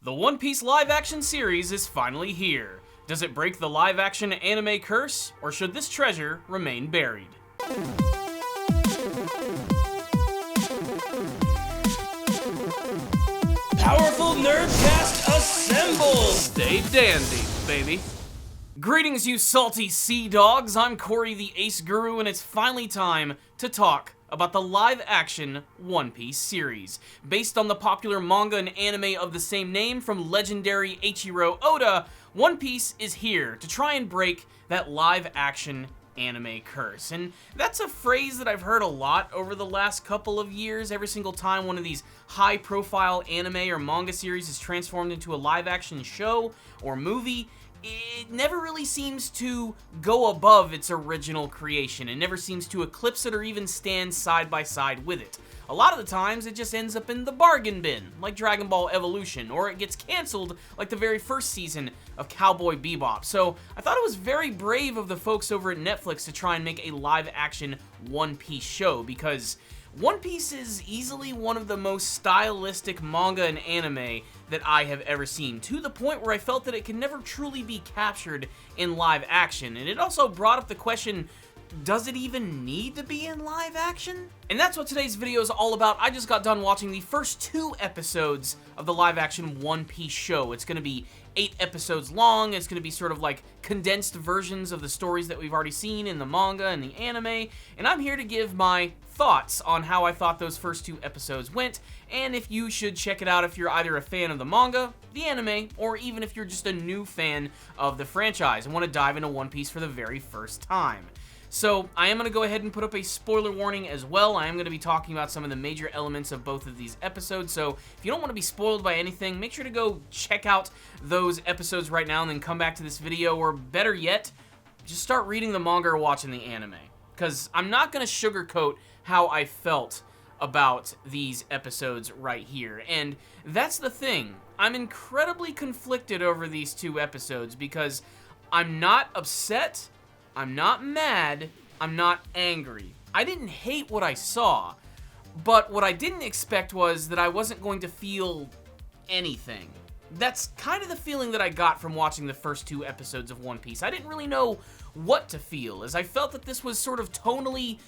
The One Piece live-action series is finally here. Does it break the live-action anime curse, or should this treasure remain buried? Powerful Nerdcast assemble! Stay dandy, baby. Greetings, you salty sea dogs. I'm Corey, the Ace Guru, and it's finally time to talk about the live-action One Piece series. Based on the popular manga and anime of the same name from legendary Eiichiro Oda, One Piece is here to try and break that live-action anime curse. And that's a phrase that I've heard a lot over the last couple of years. Every single time one of these high-profile anime or manga series is transformed into a live-action show or movie, it never really seems to go above its original creation. It never seems to eclipse it or even stand side by side with it. A lot of the times, it just ends up in the bargain bin, like Dragon Ball Evolution, or it gets canceled like the very first season of Cowboy Bebop. So I thought it was very brave of the folks over at Netflix to try and make a live-action One Piece show, because One Piece is easily one of the most stylistic manga and anime that I have ever seen, to the point where I felt that it could never truly be captured in live action. And it also brought up the question, does it even need to be in live action? And that's what today's video is all about. I just got done watching the first 2 episodes of the live action One Piece show. It's going to be 8 episodes long. It's going to be sort of like condensed versions of the stories that we've already seen in the manga and the anime. And I'm here to give my thoughts on how I thought those first 2 episodes went, and if you should check it out if you're either a fan of the manga, the anime, or even if you're just a new fan of the franchise and want to dive into One Piece for the very first time. So I am going to go ahead and put up a spoiler warning as well. I am going to be talking about some of the major elements of both of these episodes, so if you don't want to be spoiled by anything, make sure to go check out those episodes right now and then come back to this video, or better yet, just start reading the manga or watching the anime. Because I'm not going to sugarcoat how I felt about these episodes right here. And that's the thing. I'm incredibly conflicted over these 2 episodes because I'm not upset, I'm not mad, I'm not angry. I didn't hate what I saw, but what I didn't expect was that I wasn't going to feel anything. That's kind of the feeling that I got from watching the first 2 episodes of One Piece. I didn't really know what to feel, as I felt that this was sort of tonally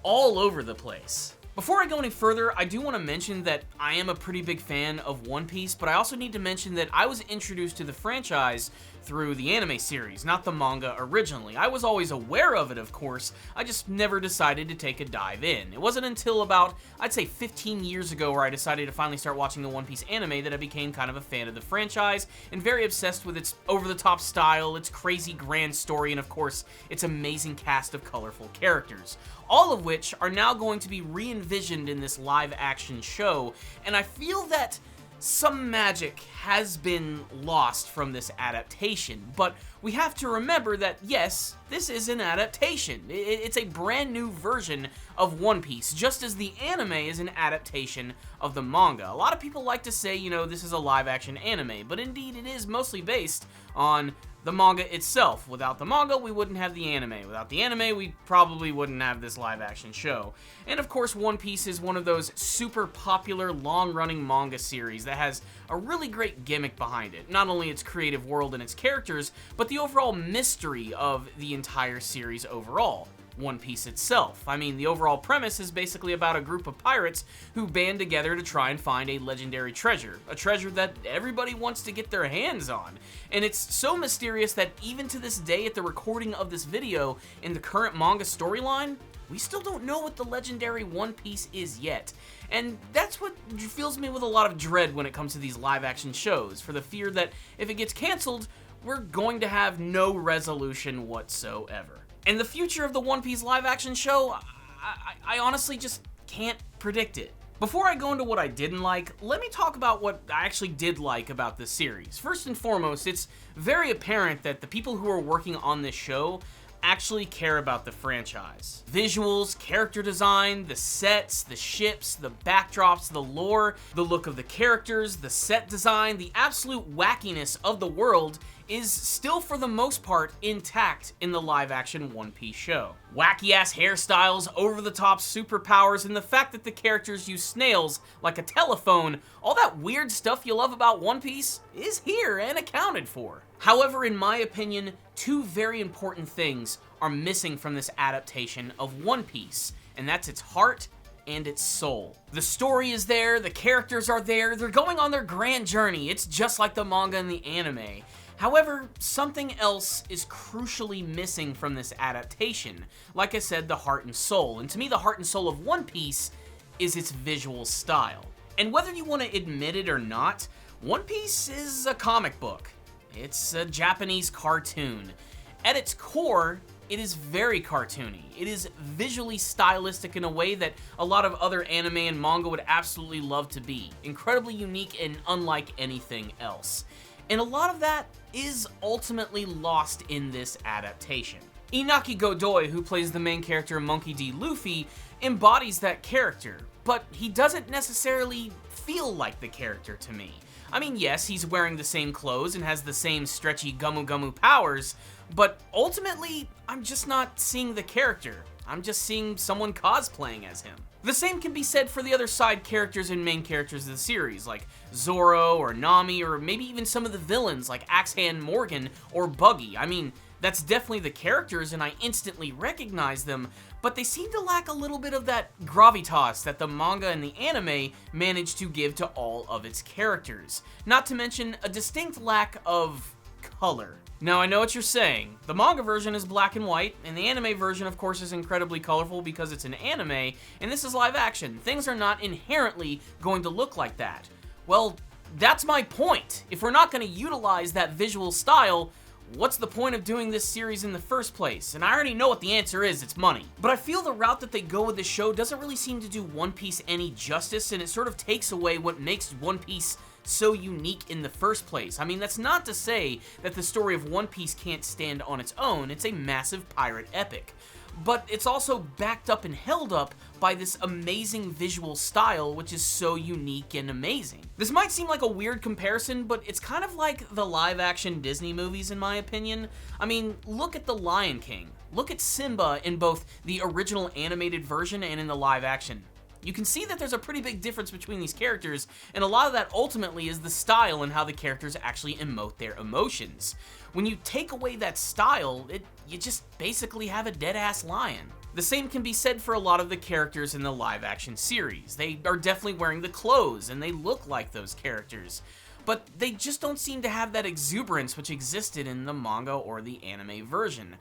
all over the place. Before I go any further, I do want to mention that I am a pretty big fan of One Piece, but I also need to mention that I was introduced to the franchise through the anime series, not the manga originally. I was always aware of it, of course, I just never decided to take a dive in. It wasn't until about, I'd say 15 years ago, where I decided to finally start watching the One Piece anime that I became kind of a fan of the franchise, and very obsessed with its over-the-top style, its crazy grand story, and of course, its amazing cast of colorful characters. All of which are now going to be re-envisioned in this live-action show, and I feel that some magic has been lost from this adaptation, but we have to remember that, yes, this is an adaptation. It's a brand new version of One Piece, just as the anime is an adaptation of the manga. A lot of people like to say, you know, this is a live-action anime, but indeed it is mostly based on the manga itself. Without the manga, we wouldn't have the anime. Without the anime, we probably wouldn't have this live-action show. And of course, One Piece is one of those super popular, long-running manga series that has a really great gimmick behind it. Not only its creative world and its characters, but the overall mystery of the entire series overall. One Piece itself. I mean, the overall premise is basically about a group of pirates who band together to try and find a legendary treasure. A treasure that everybody wants to get their hands on. And it's so mysterious that even to this day, at the recording of this video, in the current manga storyline, we still don't know what the legendary One Piece is yet. And that's what fills me with a lot of dread when it comes to these live-action shows, for the fear that if it gets canceled, we're going to have no resolution whatsoever. And the future of the One Piece live-action show, I honestly just can't predict it. Before I go into what I didn't like, let me talk about what I actually did like about this series. First and foremost, it's very apparent that the people who are working on this show actually care about the franchise. Visuals, character design, the sets, the ships, the backdrops, the lore, the look of the characters, the set design, the absolute wackiness of the world is still for the most part intact in the live-action One Piece show. Wacky-ass hairstyles, over-the-top superpowers, and the fact that the characters use snails like a telephone, all that weird stuff you love about One Piece is here and accounted for. However, in my opinion, two very important things are missing from this adaptation of One Piece, and that's its heart and its soul. The story is there, the characters are there, they're going on their grand journey, it's just like the manga and the anime. However, something else is crucially missing from this adaptation. Like I said, the heart and soul, and to me the heart and soul of One Piece is its visual style. And whether you want to admit it or not, One Piece is a comic book. It's a Japanese cartoon. At its core, it is very cartoony. It is visually stylistic in a way that a lot of other anime and manga would absolutely love to be. Incredibly unique and unlike anything else. And a lot of that is ultimately lost in this adaptation. Inaki Godoy, who plays the main character Monkey D. Luffy, embodies that character, but he doesn't necessarily feel like the character to me. I mean, yes, he's wearing the same clothes and has the same stretchy Gumu Gumu powers, but ultimately, I'm just not seeing the character. I'm just seeing someone cosplaying as him. The same can be said for the other side characters and main characters of the series, like Zoro or Nami, or maybe even some of the villains like Axe-Hand Morgan or Buggy. I mean, that's definitely the characters and I instantly recognize them, but they seem to lack a little bit of that gravitas that the manga and the anime managed to give to all of its characters. Not to mention a distinct lack of color. Now, I know what you're saying. The manga version is black and white, and the anime version, of course, is incredibly colorful because it's an anime, and this is live action. Things are not inherently going to look like that. Well, that's my point. If we're not going to utilize that visual style, what's the point of doing this series in the first place? And I already know what the answer is, it's money. But I feel the route that they go with the show doesn't really seem to do One Piece any justice, and it sort of takes away what makes One Piece so unique in the first place. I mean, that's not to say that the story of One Piece can't stand on its own. It's a massive pirate epic. But it's also backed up and held up by this amazing visual style, which is so unique and amazing. This might seem like a weird comparison, but it's kind of like the live-action Disney movies, in my opinion. I mean, look at The Lion King. Look at Simba in both the original animated version and in the live-action. You can see that there's a pretty big difference between these characters, and a lot of that ultimately is the style and how the characters actually emote their emotions. When you take away that style, you just basically have a dead-ass lion. The same can be said for a lot of the characters in the live-action series. They are definitely wearing the clothes, and they look like those characters. But they just don't seem to have that exuberance which existed in the manga or the anime version.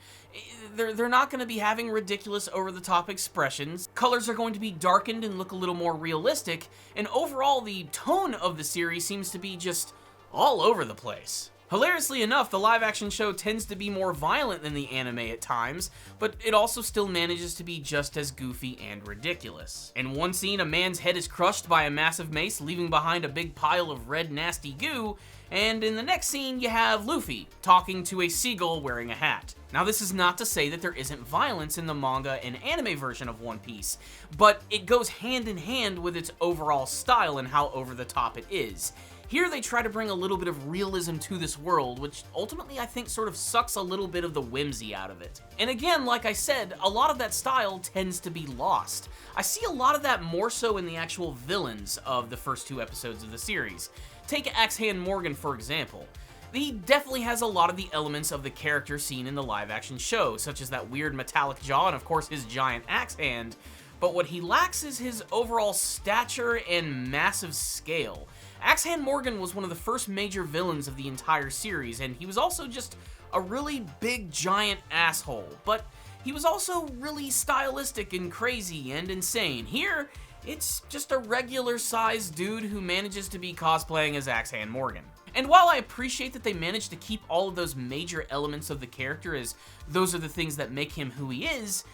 They're not going to be having ridiculous over-the-top expressions, colors are going to be darkened and look a little more realistic, and overall the tone of the series seems to be just all over the place. Hilariously enough, the live-action show tends to be more violent than the anime at times, but it also still manages to be just as goofy and ridiculous. In one scene, a man's head is crushed by a massive mace, leaving behind a big pile of red nasty goo, and in the next scene, you have Luffy talking to a seagull wearing a hat. Now, this is not to say that there isn't violence in the manga and anime version of One Piece, but it goes hand in hand with its overall style and how over the top it is. Here they try to bring a little bit of realism to this world, which ultimately I think sort of sucks a little bit of the whimsy out of it. And again, like I said, a lot of that style tends to be lost. I see a lot of that more so in the actual villains of the first two episodes of the series. Take Axe-Hand Morgan, for example. He definitely has a lot of the elements of the character seen in the live-action show, such as that weird metallic jaw and of course his giant axe hand, but what he lacks is his overall stature and massive scale. Axe-Hand Morgan was one of the first major villains of the entire series, and he was also just a really big giant asshole, but he was also really stylistic and crazy and insane. Here, it's just a regular-sized dude who manages to be cosplaying as Axe-Hand Morgan. And while I appreciate that they managed to keep all of those major elements of the character, as those are the things that make him who he is,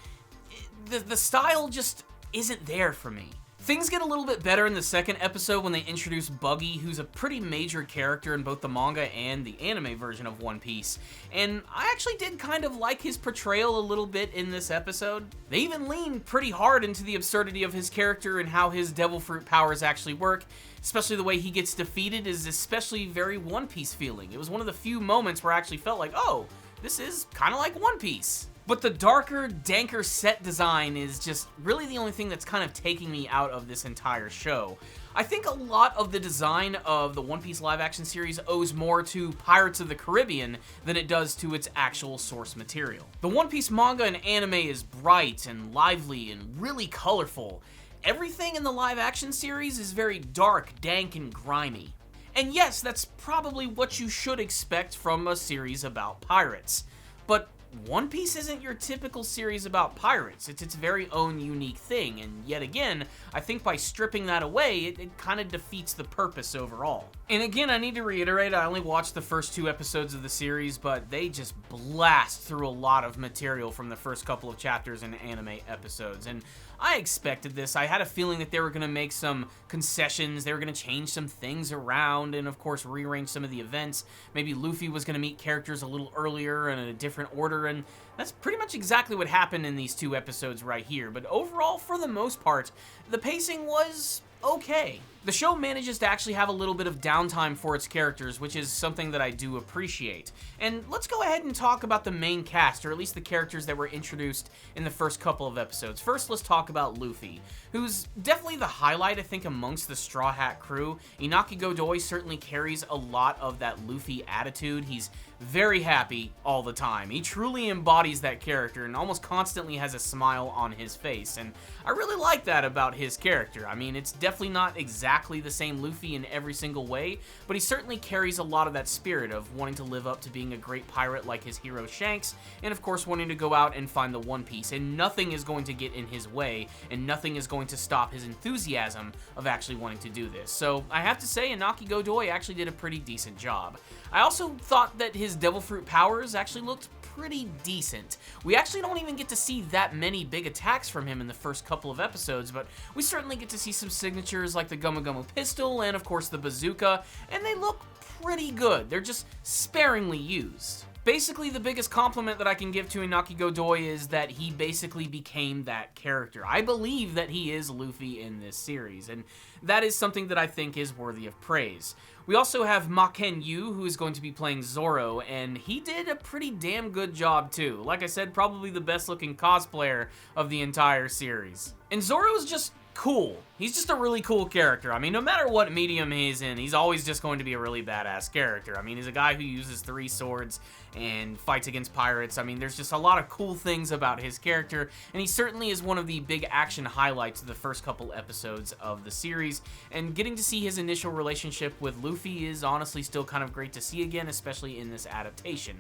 the style just isn't there for me. Things get a little bit better in the second episode when they introduce Buggy, who's a pretty major character in both the manga and the anime version of One Piece. And I actually did kind of like his portrayal a little bit in this episode. They even lean pretty hard into the absurdity of his character and how his devil fruit powers actually work. Especially the way he gets defeated is especially very One Piece feeling. It was one of the few moments where I actually felt like, oh, this is kind of like One Piece. But the darker, danker set design is just really the only thing that's kind of taking me out of this entire show. I think a lot of the design of the One Piece live-action series owes more to Pirates of the Caribbean than it does to its actual source material. The One Piece manga and anime is bright and lively and really colorful. Everything in the live-action series is very dark, dank, and grimy. And yes, that's probably what you should expect from a series about pirates. But One Piece isn't your typical series about pirates. It's its very own unique thing, and yet again, I think by stripping that away, it kind of defeats the purpose overall. And again, I need to reiterate, I only watched the first 2 episodes of the series, but they just blast through a lot of material from the first couple of chapters in anime episodes, and I expected this. I had a feeling that they were going to make some concessions, they were going to change some things around, and of course rearrange some of the events. Maybe Luffy was going to meet characters a little earlier and in a different order, and that's pretty much exactly what happened in these 2 episodes right here. But overall, for the most part, the pacing was okay. The show manages to actually have a little bit of downtime for its characters, which is something that I do appreciate. And let's go ahead and talk about the main cast, or at least the characters that were introduced in the first couple of episodes. First, let's talk about Luffy, who's definitely the highlight, I think, amongst the Straw Hat crew. Inaki Godoy certainly carries a lot of that Luffy attitude. He's very happy all the time. He truly embodies that character and almost constantly has a smile on his face, and I really like that about his character. I mean, it's definitely not exactly the same Luffy in every single way, but he certainly carries a lot of that spirit of wanting to live up to being a great pirate like his hero Shanks, and of course wanting to go out and find the One Piece, and nothing is going to get in his way, and nothing is going to stop his enthusiasm of actually wanting to do this. So I have to say, Inaki Godoy actually did a pretty decent job. I also thought that his devil fruit powers actually looked pretty decent. We actually don't even get to see that many big attacks from him in the first couple of episodes, but we certainly get to see some signatures like the Gumma Gumma pistol and of course the bazooka, and they look pretty good. They're just sparingly used. Basically, the biggest compliment that I can give to Inaki Godoy is that he basically became that character. I believe that he is Luffy in this series, and that is something that I think is worthy of praise. We also have Maken Yu, who is going to be playing Zoro, and he did a pretty damn good job too. Like I said, probably the best looking cosplayer of the entire series. And Zoro is just cool. He's just a really cool character. I mean, no matter what medium he's in, he's always just going to be a really badass character. I mean, he's a guy who uses 3 swords and fights against pirates. I mean, there's just a lot of cool things about his character, and he certainly is one of the big action highlights of the first couple episodes of the series, and getting to see his initial relationship with Luffy is honestly still kind of great to see again, especially in this adaptation.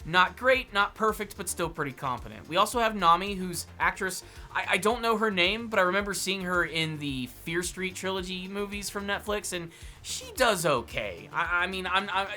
Not great, not perfect, but still pretty competent. We also have Nami, whose actress, I don't know her name, but I remember seeing her in the Fear Street trilogy movies from Netflix, and she does okay. I mean,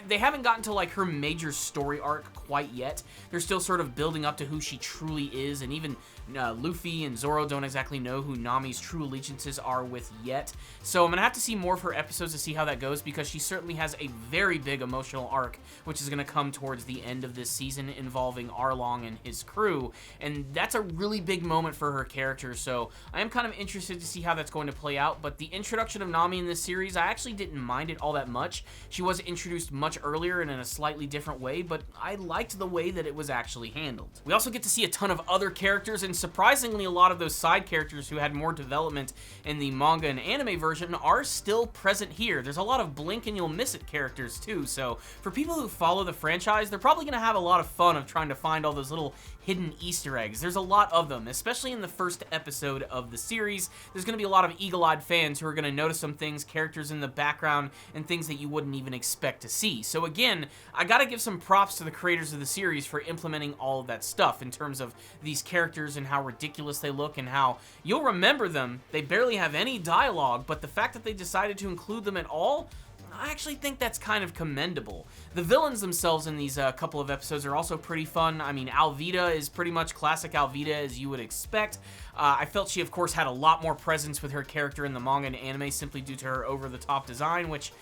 they haven't gotten to like her major story arc quite yet. They're still sort of building up to who she truly is, and even Luffy and Zoro don't exactly know who Nami's true allegiances are with yet. So I'm gonna have to see more of her episodes to see how that goes, because she certainly has a very big emotional arc, which is gonna come towards the end of this season involving Arlong and his crew, and that's a really big moment for her character. So I am kind of interested to see how that's going to play out. But the introduction of Nami in this series, I actually didn't mind it all that much. She was introduced much earlier and in a slightly different way, but I liked the way that it was actually handled. We also get to see a ton of other characters, and surprisingly a lot of those side characters who had more development in the manga and anime version are still present here. There's a lot of blink and you'll miss it characters too, so for people who follow the franchise, they're probably going to have a lot of fun of trying to find all those little hidden Easter eggs. There's a lot of them, especially in the first episode of the series. There's going to be a lot of eagle-eyed fans who are going to notice some things, characters in the background, and things that you wouldn't even expect to see. So again, I gotta give some props to the creators of the series for implementing all of that stuff in terms of these characters and how ridiculous they look and how you'll remember them. They barely have any dialogue, but the fact that they decided to include them at all, I actually think that's kind of commendable. The villains themselves in these couple of episodes are also pretty fun. I mean, Alvida is pretty much classic Alvida as you would expect. I felt she, of course, had a lot more presence with her character in the manga and anime simply due to her over-the-top design, which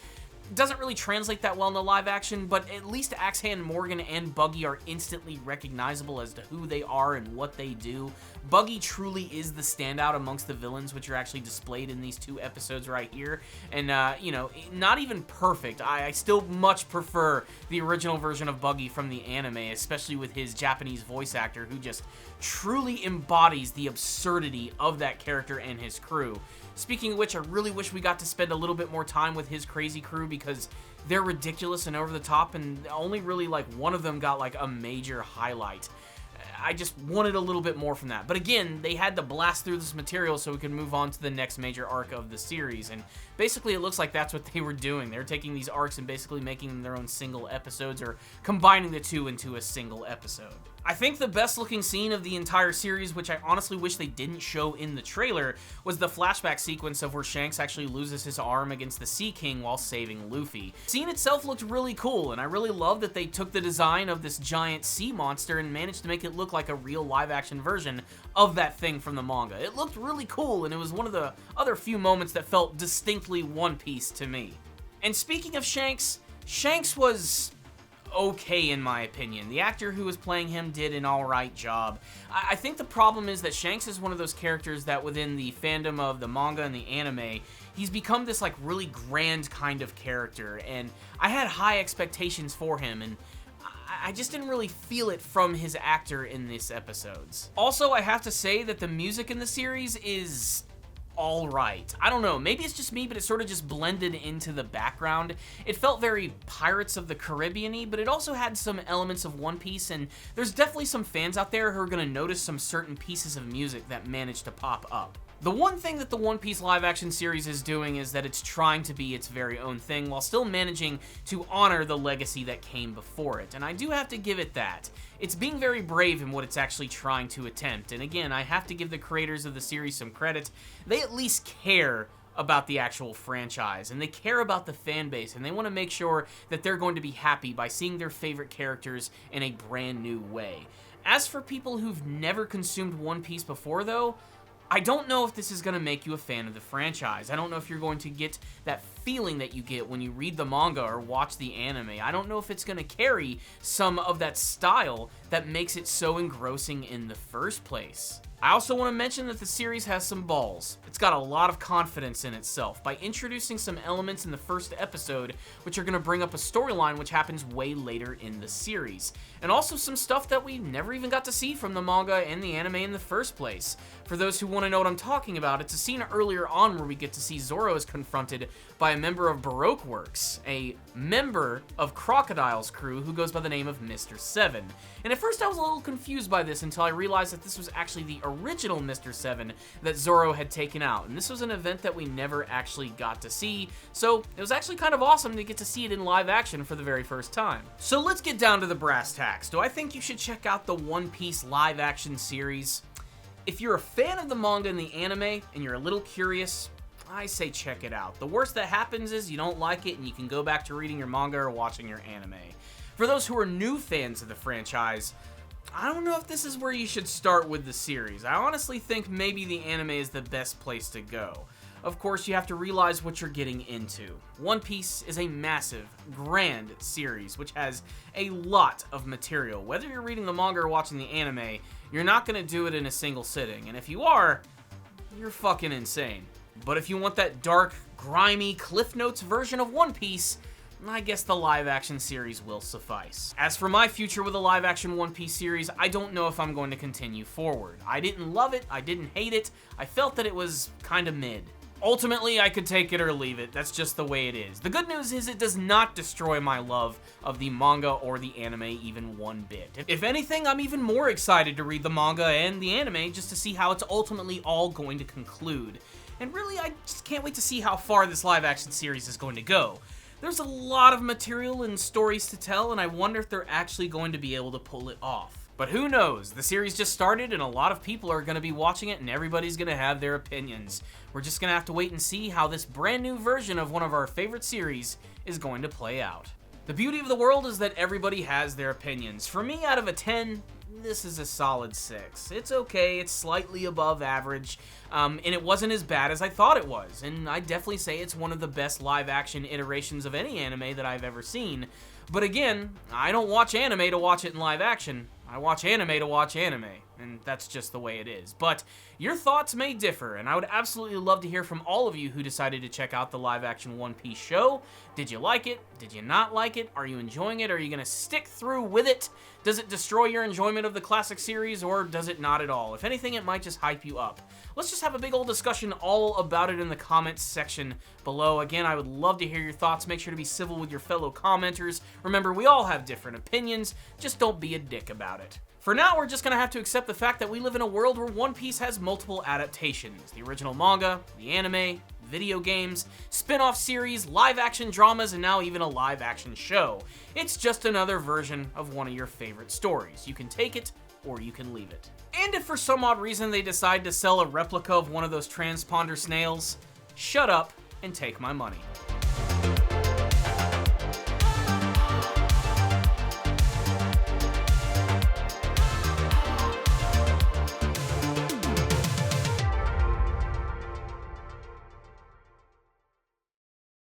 doesn't really translate that well in the live action, but at least Axehand Morgan and Buggy are instantly recognizable as to who they are and what they do. Buggy truly is the standout amongst the villains, which are actually displayed in these 2 episodes right here. And, you know, not even perfect. I still much prefer the original version of Buggy from the anime, especially with his Japanese voice actor, who just truly embodies the absurdity of that character and his crew. Speaking of which, I really wish we got to spend a little bit more time with his crazy crew because they're ridiculous and over the top, and only really like one of them got like a major highlight. I just wanted a little bit more from that. But again, they had to blast through this material so we could move on to the next major arc of the series. And basically, it looks like that's what they were doing. They're taking these arcs and basically making them their own single episodes or combining the 2 into a single episode. I think the best looking scene of the entire series, which I honestly wish they didn't show in the trailer, was the flashback sequence of where Shanks actually loses his arm against the Sea King while saving Luffy. The scene itself looked really cool, and I really love that they took the design of this giant sea monster and managed to make it look like a real live action version of that thing from the manga. It looked really cool, and it was one of the other few moments that felt distinctly One Piece to me. And speaking of Shanks, Shanks was okay in my opinion. The actor who was playing him did an alright job. I think the problem is that Shanks is one of those characters that within the fandom of the manga and the anime, he's become this like really grand kind of character, and I had high expectations for him, and I just didn't really feel it from his actor in these episodes. Also, I have to say that the music in the series is alright. I don't know, maybe it's just me, but it sort of just blended into the background. It felt very Pirates of the Caribbean-y, but it also had some elements of One Piece, and there's definitely some fans out there who are going to notice some certain pieces of music that managed to pop up. The one thing that the One Piece live-action series is doing is that it's trying to be its very own thing while still managing to honor the legacy that came before it, and I do have to give it that. It's being very brave in what it's actually trying to attempt, and again, I have to give the creators of the series some credit. They at least care about the actual franchise, and they care about the fan base, and they want to make sure that they're going to be happy by seeing their favorite characters in a brand new way. As for people who've never consumed One Piece before, though, I don't know if this is going to make you a fan of the franchise. I don't know if you're going to get that feeling that you get when you read the manga or watch the anime. I don't know if it's going to carry some of that style that makes it so engrossing in the first place. I also want to mention that the series has some balls. It's got a lot of confidence in itself by introducing some elements in the first episode which are going to bring up a storyline which happens way later in the series. And also some stuff that we never even got to see from the manga and the anime in the first place. For those who want to know what I'm talking about, it's a scene earlier on where we get to see Zoro is confronted by a member of Baroque Works, a member of Crocodile's crew who goes by the name of Mr. Seven. And at first I was a little confused by this until I realized that this was actually the original Mr. Seven that Zoro had taken out, and this was an event that we never actually got to see, so it was actually kind of awesome to get to see it in live action for the very first time. So let's get down to the brass tacks. Do I think you should check out the One Piece live action series? If you're a fan of the manga and the anime, and you're a little curious, I say check it out. The worst that happens is you don't like it and you can go back to reading your manga or watching your anime. For those who are new fans of the franchise, I don't know if this is where you should start with the series. I honestly think maybe the anime is the best place to go. Of course, you have to realize what you're getting into. One Piece is a massive, grand series which has a lot of material. Whether you're reading the manga or watching the anime, you're not going to do it in a single sitting. And if you are, you're fucking insane. But if you want that dark, grimy, Cliff Notes version of One Piece, I guess the live-action series will suffice. As for my future with the live-action One Piece series, I don't know if I'm going to continue forward. I didn't love it, I didn't hate it, I felt that it was kinda mid. Ultimately, I could take it or leave it, that's just the way it is. The good news is it does not destroy my love of the manga or the anime even one bit. If anything, I'm even more excited to read the manga and the anime just to see how it's ultimately all going to conclude. And really, I just can't wait to see how far this live-action series is going to go. There's a lot of material and stories to tell, and I wonder if they're actually going to be able to pull it off. But who knows? The series just started, and a lot of people are going to be watching it, and everybody's going to have their opinions. We're just going to have to wait and see how this brand new version of one of our favorite series is going to play out. The beauty of the world is that everybody has their opinions. For me, out of a 10, this is a solid 6. It's okay, it's slightly above average, and it wasn't as bad as I thought it was, and I'd definitely say it's one of the best live-action iterations of any anime that I've ever seen. But again, I don't watch anime to watch it in live action. I watch anime to watch anime, and that's just the way it is. But your thoughts may differ, and I would absolutely love to hear from all of you who decided to check out the live-action One Piece show. Did you like it? Did you not like it? Are you enjoying it? Are you going to stick through with it? Does it destroy your enjoyment of the classic series, or does it not at all? If anything, it might just hype you up. Let's just have a big old discussion all about it in the comments section below. Again, I would love to hear your thoughts. Make sure to be civil with your fellow commenters. Remember, we all have different opinions. Just don't be a dick about it. For now, we're just going to have to accept the fact that we live in a world where One Piece has multiple adaptations. The original manga, the anime, video games, spin-off series, live-action dramas, and now even a live-action show. It's just another version of one of your favorite stories. You can take it, or you can leave it. And if for some odd reason they decide to sell a replica of one of those transponder snails, shut up and take my money.